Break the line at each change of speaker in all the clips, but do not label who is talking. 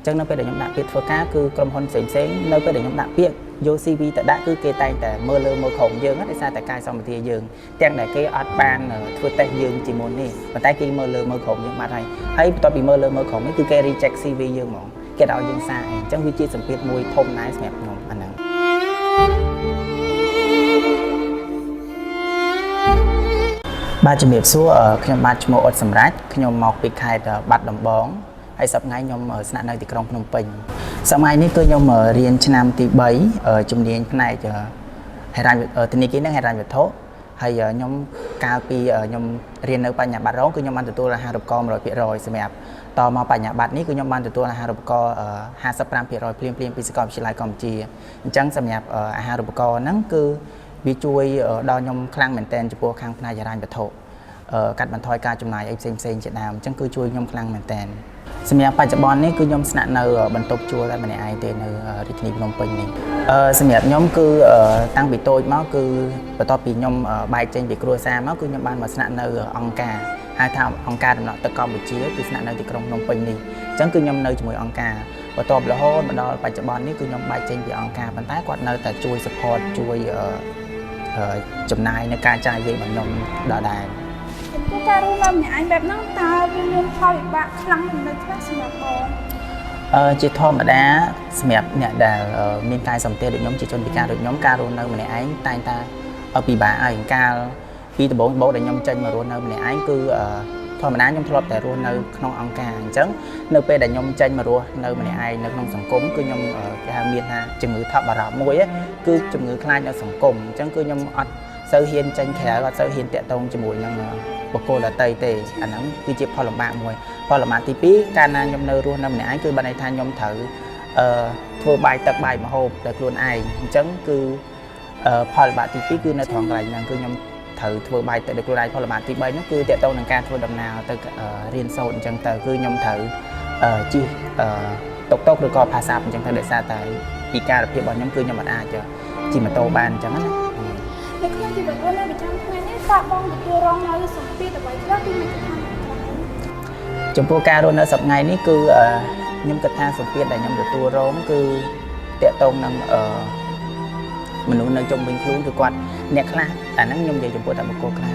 ចឹងនៅពេលដែលខ្ញុំដាក់ពាក្យធ្វើការគឺក្រុមហ៊ុនផ្សេងៗនៅពេលដែលខ្ញុំដាក់ពាក្យយក CV ទៅដាក់គឺគេតែងតែមើលលើមើលក្រោមយើងដោយសារតែកាយសម្បទាយើងទាំងដែលគេអត់បានធ្វើតេស្តយើងជាមុននេះប៉ុន្តែគេមើលលើមើលក្រោមយើងបាត់ហើយបន្ទាប់ពីមើលលើមើលក្រោមនេះគឺគេ reject CV យើងហ្មងគេឲ្យយើងសារអញ្ចឹងវាជាសម្ពាធមួយធំដែរសម្រាប់ខ្ញុំអាហ្នឹងបាទជំរាបសួរខ្ញុំបាទឈ្មោះអ៊ុតសម្រាប់ខ្ញុំមកពីខេត្តបាត់ដំបងហើយសប្តាហ៍ខ្ញុំស្នាក់នៅទីក្រុងភ្នំពេញសម័យនេះគឺខ្ញុំរៀនឆ្នាំទី3ជំនាញផ្នែកហិរញ្ញធនាគារនិងហិរញ្ញវត្ថុហើយខ្ញុំកាលពីខ្ញុំរៀននៅបញ្ញាបត្ររងគឺខ្ញុំបានទទួលអាហារូបករណ៍ 100% សម្រាប់តមកបញ្ញាបត្រនេះគឺខ្ញុំបានទទួលអាហារូបករណ៍ 55% ភ្លាមពីសាកលវិទ្យាល័យកម្ពុជាអញ្ចឹងសម្រាប់អាហារូបករណ៍ហ្នឹងគឺវាជួយដល់ខ្ញុំខ្លាំងមែនទែនចំពោះខាងផ្នែកហិរញ្ញវត្ថុកាត់បន្ថយការចំណាយអីផ្សេងៗជាដើមអញ្ចឹងគឺជួយខ្ញុំខ្លាំងមែនទែនសម្រាប់បច្ចុប្បន្ននេះគឺខ្ញុំស្នាក់នៅបន្ទប់ជួលតែម្នាក់ឯងទេនៅរាជធានីភ្នំពេញនេះសម្រាប់ខ្ញុំគឺតាំងពីតូចមកគឺបន្ទាប់ពីខ្ញុំបែកចេញពីគ្រួសារមកគឺខ្ញុំបានមកស្នាក់នៅអង្គការហៅថាអង្គការដំណក់ទឹកកម្ពុជាគឺស្នាក់នៅទីក្រុងភ្នំពេញនេះអញ្ចឹងគឺខ្ញុំនៅជាមួយអង្គការបន្ទាប់រហូតមកដល់បច្ចុប្បន្ននេះគឺខ្ញុំបែកចេញពីអង្គការប៉ុន្តែគាត់នៅតែជួយ support ជួយចំណាយនៅការចាយវាយរបស់ខ្ញុំដដែល
ចំពោះការរស់នៅម្នាក់ឯងបែបហ្នឹងតើវាមានផលវិបាកខ្លាំងនៅខ្លះសម្រាប់បង
ជាធម្មតាសម្រាប់អ្នកដែលមានកាយសម្បទាដូចខ្ញុំជាជនពិការដូចខ្ញុំការរស់នៅម្នាក់ឯងតែងតែពិបាកហើយកាលពីដំបូងដែលខ្ញុំចេញមករស់នៅម្នាក់ឯងគឺធម្មតាខ្ញុំធ្លាប់តែរស់នៅក្នុងអង្គការអញ្ចឹងនៅពេលដែលខ្ញុំចេញមករស់នៅម្នាក់ឯងនៅក្នុងសង្គមគឺខ្ញុំគេហៅមានថាជំងឺថប់បារម្ភមួយគឺជំងឺខ្លាចនៅសង្គមអញ្ចឹងគឺខ្ញុំអត់សូវហ៊ានចេញក្រៅអត់សូវហ៊ានតាក់ទងជាមួយនឹងបុគ្គលដទៃទេអាហ្នឹងគឺជាផលលំបាកមួយផលលំបាកទី2កាលណាខ្ញុំនៅរស់នៅម្នាក់ឯងគឺបានន័យថាខ្ញុំត្រូវធ្វើបាយទឹកបាយម្ហូបដោយខ្លួនឯងអញ្ចឹងគឺផលលំបាកទី2គឺនៅត្រង់កន្លែងហ្នឹងគឺខ្ញុំត្រូវធ្វើបាយទឹកដោយខ្លួនឯងផលលំបាកទី3នោះគឺតាក់ទងនឹងការធ្វើដំណើរទៅរៀនសូត្រអញ្ចឹងទៅគឺខ្ញុំត្រូវជិះតុកឬក៏ផាសាប់អញ្ចឹងទៅដោយសារតែពិការភាពរបស់ខ្ញុំគឺខ្ញុំអាចជិះម៉ូតូបានអញ្ចឹងណា
នៅក្នុងជីវិតរស់នៅប្រចាំថ្ងៃនេះតើបងទទួលរងនៅសម្ពាធអ្វីខ្លះពីមិត្តភ័ក្តិ
ចំពោះការរស់នៅសប្តាហ៍នេះគឺខ្ញុំគិតថាសម្ពាធដែលខ្ញុំទទួលរងគឺតាក់ទងនឹងមនុស្សនៅជុំវិញខ្លួនគឺគាត់អ្នកខ្លះអាហ្នឹងខ្ញុំនិយាយចំពោះតែបុគ្គលខ្លះ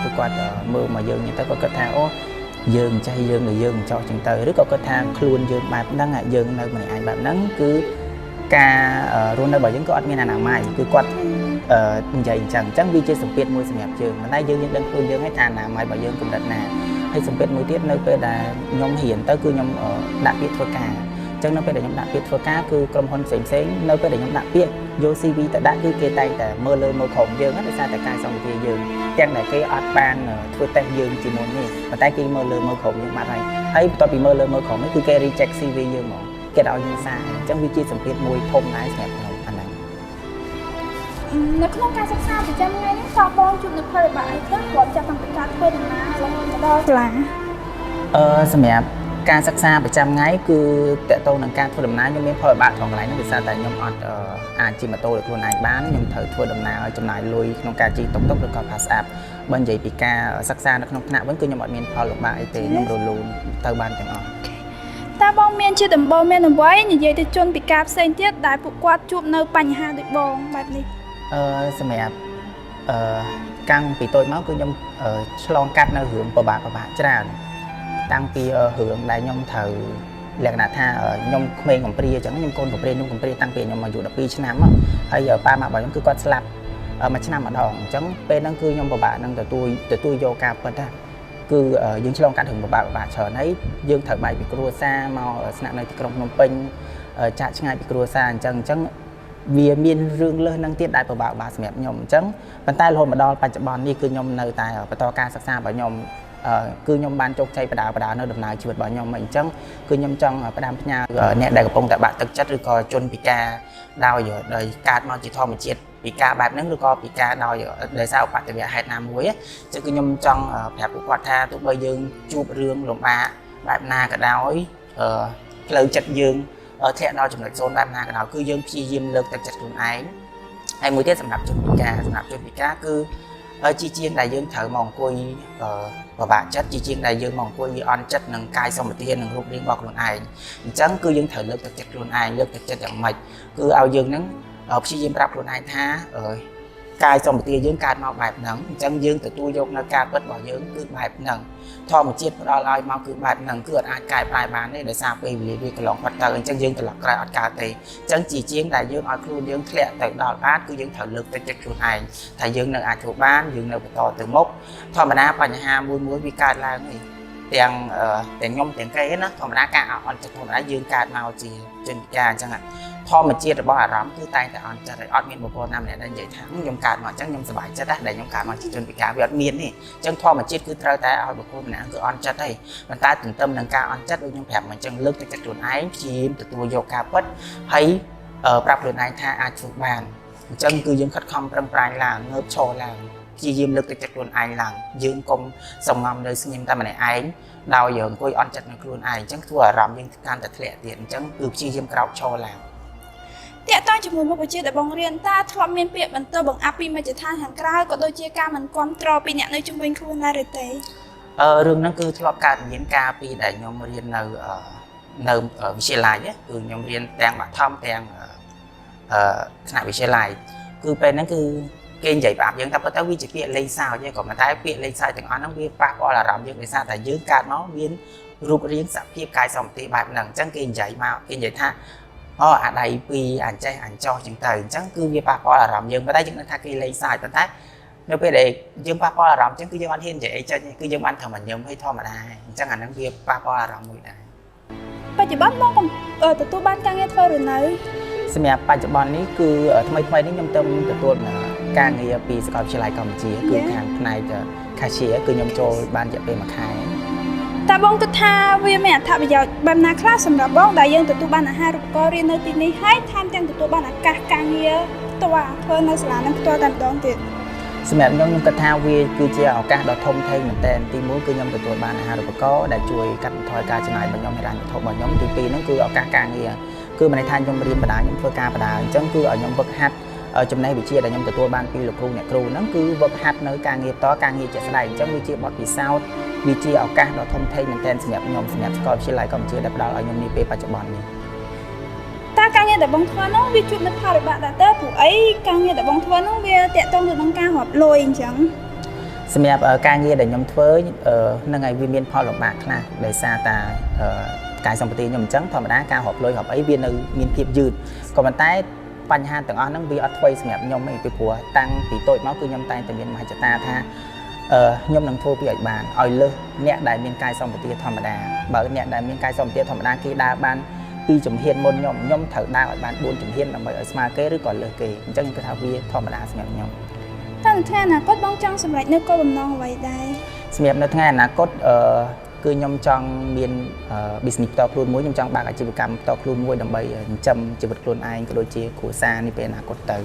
គឺគាត់មើលមកយើងទៅគាត់គិតថាអូយើងចេះយើងចោះចឹងទៅឬក៏គាត់ថាខ្លួនយើងបែបហ្នឹងយើងនៅម្នាក់ឯងបែបហ្នឹងគឺការរស់នៅរបស់យើងក៏អត់មានអនាម័យគឺគាត់និយាយអញ្ចឹងវាជាសម្ពាធមួយសម្រាប់យើងមិនតែយើងដឹងខ្លួនយើងហើយថាអនាម័យរបស់យើងកម្រិតណាហើយសម្ពាធមួយទៀតនៅពេលដែលខ្ញុំរៀនទៅគឺខ្ញុំដាក់ពាក្យធ្វើការអញ្ចឹងនៅពេលដែលខ្ញុំដាក់ពាក្យធ្វើការគឺក្រុមហ៊ុនផ្សេងៗនៅពេលដែលខ្ញុំដាក់ពាក្យយក CV ទៅដាក់គឺគេតែងតែមើលលើមើលក្រោមយើងដោយសារតែកាយសម្បទាយើងទាំងដែលគេអត់បានធ្វើតេស្តយើងជាមុននេះប៉ុន្តែគេមើលលើមើលក្រោមយើងបាត់ហើយបន្ទាប់ពីមើលលើមើលក្រោមនេះគឺគេ reject CV យើងហ្មងគេឲ្យយើងសារអញ្ចឹងវាជាសម្ពាធមួយធំដែរសម្រាប់ខ្ញុំអាហ្នឹង
នៅក្នុងការសិក្សាប្រចាំថ្ងៃនេះតើបងជួបនឹងផលវិបាកអីខ្លះគាត់ចាប់តាំងពីការធ្វើដំណើររហូតមកដល់សាលា
សម្រាប់ការសិក្សាប្រចាំថ្ងៃគឺតកតងនឹងការធ្វើដំណើរខ្ញុំមានផលវិបាកក្នុងកន្លែងនេះដោយសារតែខ្ញុំអត់អាចជិះម៉ូតូដោយខ្លួនឯងបានខ្ញុំត្រូវធ្វើដំណើរឲ្យចំណាយលុយក្នុងការជិះតុកឬក៏ pass app បើនិយាយពីការសិក្សានៅក្នុងថ្នាក់វិញគឺខ្ញុំអត់មានផលលំបាកអីទេខ្ញុំរលូនទៅបានទាំងអស់
តើបងមានជាដំបូងមានអ្វីនិយាយទៅជនពិការផ្សេងទៀតដែលពួកគាត់ជួបនៅបញ្ហាដូចបងបែបនេះ
សម្រាប់កាំងពីតូចមកគឺខ្ញុំឆ្លងកាត់នៅរឿងពិបាកច្រើនតាំងពីរឿងដែលខ្ញុំត្រូវលក្ខណៈថាខ្ញុំក្មេងកំព្រាអញ្ចឹងខ្ញុំកូនកំព្រាខ្ញុំកំព្រាតាំងពីខ្ញុំអាយុ12ឆ្នាំហើយប៉ាម៉ាក់របស់ខ្ញុំគឺគាត់ស្លាប់មួយឆ្នាំម្ដងអញ្ចឹងពេលហ្នឹងគឺខ្ញុំពិបាកនឹងទទួលយកការពិតថាគឺយើងឆ្លងកាត់រឿងពិបាកច្រើនហើយយើងត្រូវបែកពីគ្រួសារមកស្នាក់នៅទីក្រុងភ្នំពេញចាក់ឆ្ងាយពីគ្រួសារអញ្ចឹងវាមានរឿងលើសនឹងទៀតដែលពិបាកសម្រាប់ខ្ញុំអញ្ចឹងប៉ុន្តែរហូតមកដល់បច្ចុប្បន្ននេះគឺខ្ញុំនៅតែបន្តការសិក្សារបស់ខ្ញុំគឺខ្ញុំបានជោគជ័យបដានៅដំណើរជីវិតរបស់ខ្ញុំអញ្ចឹងគឺខ្ញុំចង់ផ្ដាំផ្ញើអ្នកដែលកំពុងតែបាក់ទឹកចិត្តឬក៏ជនពិការដោយកើតមកជាធម្មជាតិពិការបែបហ្នឹងឬក៏ពិការដោយសារឧបទ្ទវហេតុណាមួយអញ្ចឹងគឺខ្ញុំចង់ប្រាប់ពួកគាត់ថាទោះបីយើងជួបរឿងលំបាកបែបណាក៏ដោយផ្លូវចិត្តយើងធ្លាក់ដល់ចំណុច0បែបណាក៏ដោយគឺយើងព្យាយាមលើកទឹកចិត្តខ្លួនឯងហើយមួយទៀតសម្រាប់ជនពិការគឺ chi chiên đại dương thở mong cùi và bạn chất chi chiên đại dương mong cùi on chất nâng cai xong một tiên nâng rút riêng bọc luôn ai chẳng cứ dương thở lực thực chất luôn ai lực thực chất chẳng mạch cứ ao dương nâng chi chiên rap luôn ai tha cai xong một tia dương cai mau bài nắng chẳng dương từ tôi dùng nó cai bất bỏ dương cứ bài nắng thò một chiếc đó lại mau cứ bài nắng cứ ai cai bài bán để sao vì cái lòng bắt đầu chẳng dương từ lọc cai cai thì chẳng chỉ chiên đại dương ở luôn dương lẹ từ đó bát cứ dương thở lực thực chất luôn ai thầy dương nâng ai thuộc bán dương nâng to từ mốc thò mà đá bài ha muối vì cai là người tiền nhom tiền cây nó thò mà đá cai on chặt thò mà đá dương cai mau chỉ trên cai chẳng hạnพอมาเจียดบ่อารมณ์คือตายแต่อ่อนจะได้ออดเมียนบุพนำเนี่ยได้ใหญ่ทั้งยมการมาจังยมสบายจะได้ได้ยมการมาจนปีกาวิอดเมียนนี่จังพอมาเจียดคือเตาแต่เอาบุพนเนี่ยคืออ่อนจะได้มันตาถึงเติมนังการอ่อนจะโดยยมแผลมันจังลึกจากจุดไอ้ชีมตัวโยกาปัดให้ปรับจุดไอ้ท่าอาชุบานจังคือยมคัดคำปรำปลายหลังเงือบโชว์หลังชียิมลึกจากจุดไอ้หลังยืนกลมส่งงอมเลยซึ่งยิมตามมาในไอ้ดาวอย่างกุยอ่อนจัดในครูไอ้จังทั่วรำยังการตัดเละเตียนจังคือชียิมกราวโชว์หลัง
แต่ตอนจมูกมันไปเจอแต่บางเรียนตาทลอมเมียนเปียบมันเตอบังอาปีมาจะทานหางกล้าก็โดยเจียกามันความตรอปีเนี่ยในจุ่มเป็นครูนาเรเต
เรื่องนั้นคือทลอบการเรียนกาปีได้ยมเรียนในวิทยาลัยเนี่ยคือยมเรียนแตงบัตรทอมแตงขณะวิทยาลัยคือเป็นนั่นคือเกณฑ์ใหญ่แบบยังแต่พอตั้งวิจิเปียเลยสาวยังก่อนมาได้เปียเลยสาวถึงอันนั้นวิปากว่าเรายังเลยสาวแต่ยืนการน้องเรียนรูปเรียนสับเพียบกายสมติแบบหนังจังเกณฑ์ใหญ่มาเกณฑ์ใหญ่ท่าở đây vì ảnh chơi ảnh cho chừng từ chẳng cứ như ba po là rộng dương mà đây chúng ta thay lấy sai tận tác nếu bây để dương ba po là rộng chẳng cứ dương anh hiên vậy cho cứ dương anh thầm mình nhầm hay thôi mà đây chẳng ảnh kia ba po là rộng người này
bây giờ bắt mong còn từ tôi ban ca nghe thơ rồi này
xem nhà ba chục bọnนี้คือทำไมนี้ยมเติมตัวตัวนะการเงียปีสกอตเชลัยกัมพูชีคือทางในจะคาเชียคือยมโจบ้านจะเป็นมาขาย
แต่บ้องตัวท่าวิแม่ท่าไปยาวบำนาคลาสสำหรับบ้องได้ยังตัวบ้านอาหารก็เรียนในที่นี้ให้ทำจังตัวบ้านอากาศการเงียตัวเพื่อนในสถานะตัวดันดองติด
สมัยยมกระทาวีคือเจ้าการดอทมไทยเหมือนแต่ตีมุ้ยคือยมตัวบ้านอาหารก็ได้ช่วยกันถอยการจนายบรรยมให้ร้านทบรรยมตีปีนั่นคือเอาการเงียคือมันในทางยมเรียนประดายมเพื่อการประดายจังคือเอายมเบิกฮัดจำในวิเชียได้ยมตัวบ้านปีหลวงครูเนี่ยครูนั่นคือเบิกฮัดในการเงียต่อการเงียจะแสดงจังวิเชียบอดปีเศร้าวิธีเอาการเราทำไทยเหมือนแต่สมัยยมสมัยสกอตเชลัยกัมพูชีได้ประดาเอายมนี้เป็นปัจจุบันนี้
ตาการเงินแต่บางทัวน้องวิจุดนักพาริบะแต่เตอร์ผู้ไอ้การเงินแต่บางทัวน้องเวียแต่ต้องดูต้องการหอบลอยจัง
สมัยการเงินแต่ยมทัวนั่งไงวิเมียนพอหลบมากนะได้ซาตาการสมปติยมจังธรรมดาการหอบลอยหอบไอ้เวียนในมีนเพียบยืดก็มันใต้ปัญหาต่างๆนั่งวีอัดไฟสมัยยมไม่ไปผัวตั้งปีโต้มาคือยมใต้แต่เมียนมาจะตาท่ายมนังโทปีอัดบานอ่อยเลยเนี่ยได้เมียนกายสมปติธรรมดาเบิร์เนี่ยได้เมียนกายสมปติธรรมดาคือดาบานปีจุ่มเฮียนมนยมถือดาวอัดบานบุญจุ่มเฮียนนำไปสมาเกหรือก่อนเลยเกย์จังคือทาวีธรรมดาสมัยยม
ตั้งแต่น่ะก็บ้องจังสมัยนึกก็บำนองไว้ได้
สมัยนั้นทั้งนั้นก็คือยมจังเมียนบิสนิสต่อครูมวยยมจังบางอาชีพกรรมต่อครูมวยดำไปจำชีวิตครูไอ้ก็โดยเฉพาะขู่ซานี่เป็นอนาคตเตอ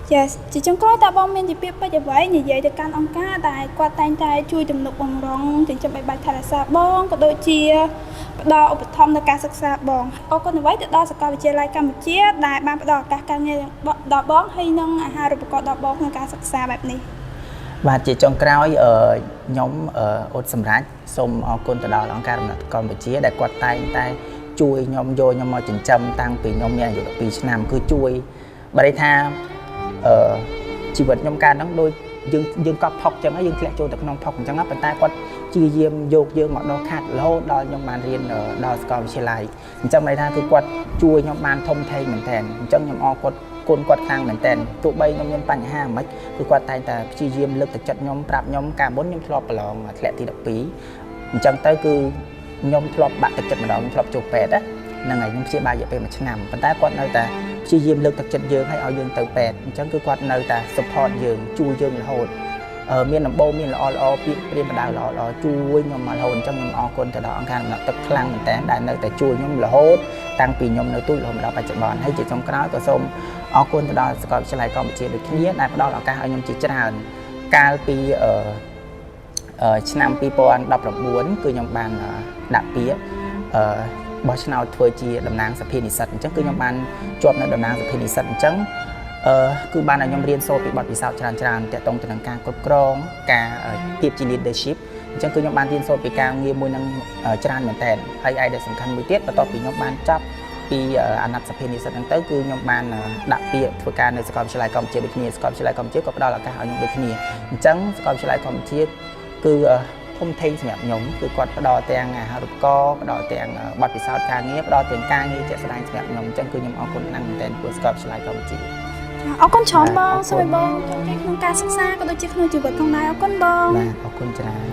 chỉ trong coi ta bom men chỉ biết bây giờ vậy như vậy thì can ông cá tại qua tay tay chui chùm nục bong rong thì trong bài thà là xa bong có đôi chia đo ở thom là cá sắc xa bong ô con nói vậy đo sẽ coi chia lại cầm chia đại ban đo cá nghe đo bong hay nâng hai rồi có đo bong là cá sắc xaแบบนี้
và chỉ trong cõi ở nhóm ở sầm rán xôm con từ đó là cá còn một chia để qua tay chui nhóm vô nhóm mò chỉnh châm tăng từ nhóm nghe rồi từ năm cứ chui bài thaชีวิตยมการนั้นโดยยืนก็พกจังให้ยืนแคลโจแต่ขนมพกจังนับเป็นใต้ก็จีเยี่ยมโยกเยอะหมดดอกขาดแล้วดอยยมมันเรียนดอยสกอตเชลัยจังในทางคือกวดช่วยยมมันทมไทยเหมือนแทนจังยมออกดคนกวดคางเหมือนแทนตัวใบยมปัญหาไม่คือกวดไทยแต่จีเยี่ยมเลือกแต่จัดยมปรับยมการบนยมทลอบปลองแคลที่ดอกปีจังใต้คือยมทลอบบัตรแต่จัดมาดอกทลอบโจเป็ดอะนั่งไงยมเสียบายอย่าไปมาชนำเป็นใต้กวดในแต่ชียิมเลือกตัดจัดยืงให้เอายืงเติมแปดจังคือกวาดในแต่สปอร์ตยืงจูยืงละโหดเมียนลำโบเมียนละอปีเรียนมาดาวละจูยยมมาละโหดจังยมอคนแต่ดอกอังคารมันตึกคลังแต่ได้ในแต่จูยยมละโหดตั้งปียมในตู้ลมเราไปจัดบอลให้จิตจงกระน้อยตัวส้มอคนแต่ดอกสกอตเชลัยกองเชียร์โดยที่นี้ได้พอดอกการเอายมจิตจานการปีชนำปีปอนดับดอกบ้วนคือยมบานดับปีบอชนาทัวร์จีดำนางสเปนิสัตจังคือยมบานจวบในดำนางสเปนิสัตจัง គឺបានឲ្យខ្ញុំរៀនសូត្រពីបទពិសោធន៍ច្រើនតាក់ទងទៅនឹងការគ្រប់គ្រងការភាពជា leadership អញ្ចឹងគឺខ្ញុំបានរៀនសូត្រពីការងារមួយនឹងច្រើនមែនតើហើយឯដែលសំខាន់មួយទៀតបន្ទាប់ពីខ្ញុំបានចាប់ពីអាណត្តិសភានិស្សិតហ្នឹងទៅគឺខ្ញុំបានដាក់ពាក្យធ្វើការនៅសាកលវិទ្យាល័យកម្ពុជាដូចគ្នាសាកលវិទ្យាល័យកម្ពុជាក៏ផ្ដល់ឱកាសឲ្យខ្ញុំដូចគ្នាអញ្ចឹងសាកលវិទ្យាល័យកម្ពុជាគឺធំធេងសម្រាប់ខ្ញុំគឺគាត់ផ្ដល់ទាំងអាហារូបករណ៍ផ្ដល់ទាំងបទពិសោធន៍ការងារផ្ដល់ទាំងការងារជាក់ស្ដែងសម្រាប់ខ្ញុំអញ្ចឹងគឺខ្ញុំអរគុណខ្លាំងមែនទែនពួកសាកលវិទ្យាល័យកម្ពុជា
អរគុណច្រើនបងសូមឲ្យបងជោគជ័យក្នុងការសិក្សាក៏ដូចជាក្នុងជីវិតផងដែរអរគុណបង
បាទអរគុណច្រើន